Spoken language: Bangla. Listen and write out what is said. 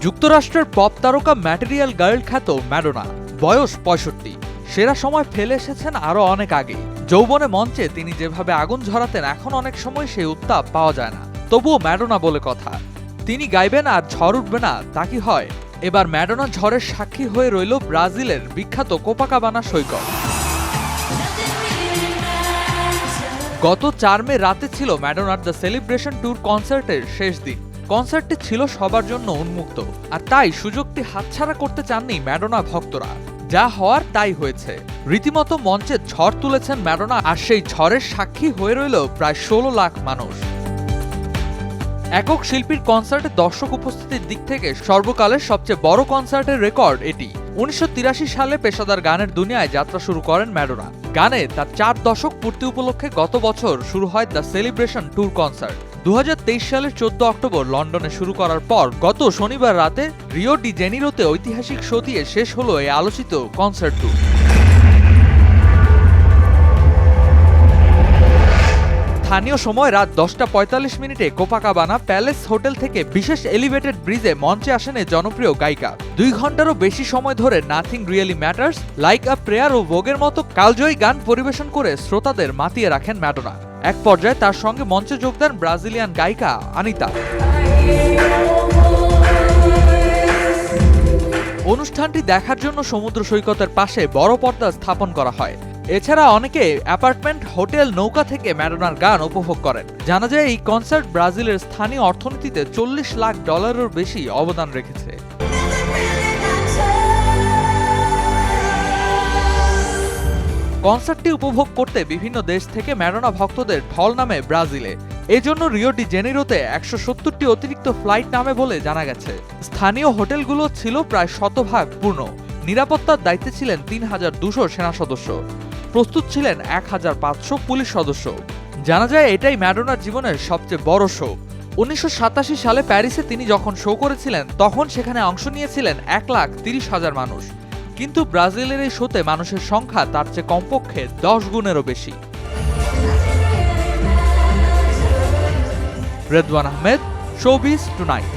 যুক্তরাষ্ট্রের পপ তারকা ম্যাটেরিয়াল গার্ল খ্যাত ম্যাডোনা, বয়স ৬৫। সেরা সময় ফেলে এসেছেন আরও অনেক আগে। যৌবনে মঞ্চে তিনি যেভাবে আগুন ঝরাতেন, এখন অনেক সময় সেই উত্তাপ পাওয়া যায় না। তবুও ম্যাডোনা বলে কথা, তিনি গাইবেন আর ঝড় উঠবে না তা কি হয়? এবার ম্যাডোনা ঝড়ের সাক্ষী হয়ে রইল ব্রাজিলের বিখ্যাত কোপাকাবানা সৈকত। গত ৪ মে রাতে ছিল ম্যাডোনার দ্য সেলিব্রেশন ট্যুর কনসার্টের শেষ দিন। কনসার্টটি ছিল সবার জন্য উন্মুক্ত, আর তাই সুযোগটি হাতছাড়া করতে চাননি ম্যাডোনা ভক্তরা। যা হওয়ার তাই হয়েছে। রীতিমতো মঞ্চে ঝড় তুলেছেন ম্যাডোনা, আর সেই ঝড়ের সাক্ষী হয়ে রইল প্রায় ১৬ লাখ মানুষ। একক শিল্পীর কনসার্টে দর্শক উপস্থিতির দিক থেকে সর্বকালের সবচেয়ে বড় কনসার্টের রেকর্ড এটি। ১৯৮৩ সালে পেশাদার গানের দুনিয়ায় যাত্রা শুরু করেন ম্যাডোনা। গানে তার ৪ দশক পূর্তি উপলক্ষে গত বছর শুরু হয় দ্য সেলিব্রেশন ট্যুর কনসার্ট। ২০২৩ সালের ১৪ অক্টোবর লন্ডনে শুরু করার পর গত শনিবার রাতে রিও ডি জেনিরোতে ঐতিহাসিক শো দিয়ে শেষ হলো এই আলোচিত কনসার্ট ট্যুর। স্থানীয় সময় রাত ১০টা ৪৫ মিনিটে কোপাকাবানা প্যালেস হোটেল থেকে বিশেষ এলিভেটেড ব্রিজে মঞ্চে আসেন এই জনপ্রিয় গায়িকা। ২ ঘন্টারও বেশি সময় ধরে nothing really matters, like a prayer ও ভোগের মতো কালজয়ী গান পরিবেশন করে শ্রোতাদের মাতিয়ে রাখেন ম্যাডোনা। এক পর্যায়ে তার সঙ্গে মঞ্চে যোগ দেন ব্রাজিলিয়ান গায়িকা আনিতা। অনুষ্ঠানটি দেখার জন্য সমুদ্র সৈকতের পাশে বড় পর্দা স্থাপন করা হয়। এছাড়া অনেকে অ্যাপার্টমেন্ট, হোটেল, নৌকা থেকে ম্যাডোনার গান উপভোগ করেন। জানা যায় এই কনসার্ট ব্রাজিলের স্থানীয় অর্থনীতিতে $৪০ লাখ বেশি অবদান রেখেছে। কনসার্টটি উপভোগ করতে বিভিন্ন দেশ থেকে ম্যাডোনা ভক্তদের ঢল নামে ব্রাজিলে। এজন্য রিও ডি জেনিরোতে ১৭০টি অতিরিক্ত ফ্লাইট নামে বলে জানা গেছে। স্থানীয় হোটেলগুলো ছিল প্রায় শতভাগ পূর্ণ। নিরাপত্তার দায়িত্বে ছিলেন ৩,২০০ সেনা সদস্য। প্রস্তুত ছিলেন ১,৫০০ পুলিশ সদস্য। জানা যায় এটাই ম্যাডোনার জীবনের সবচেয়ে বড় শো। ১৯৮৭ সালে প্যারিসে তিনি যখন শো করেছিলেন, তখন সেখানে অংশ নিয়েছিলেন ১,৩০,০০০ মানুষ। কিন্তু ব্রাজিলের এই শোতে মানুষের সংখ্যা তার চেয়ে কমপক্ষে ১০ গুণেরও বেশি। Redwan Ahmed, showbiz tonight.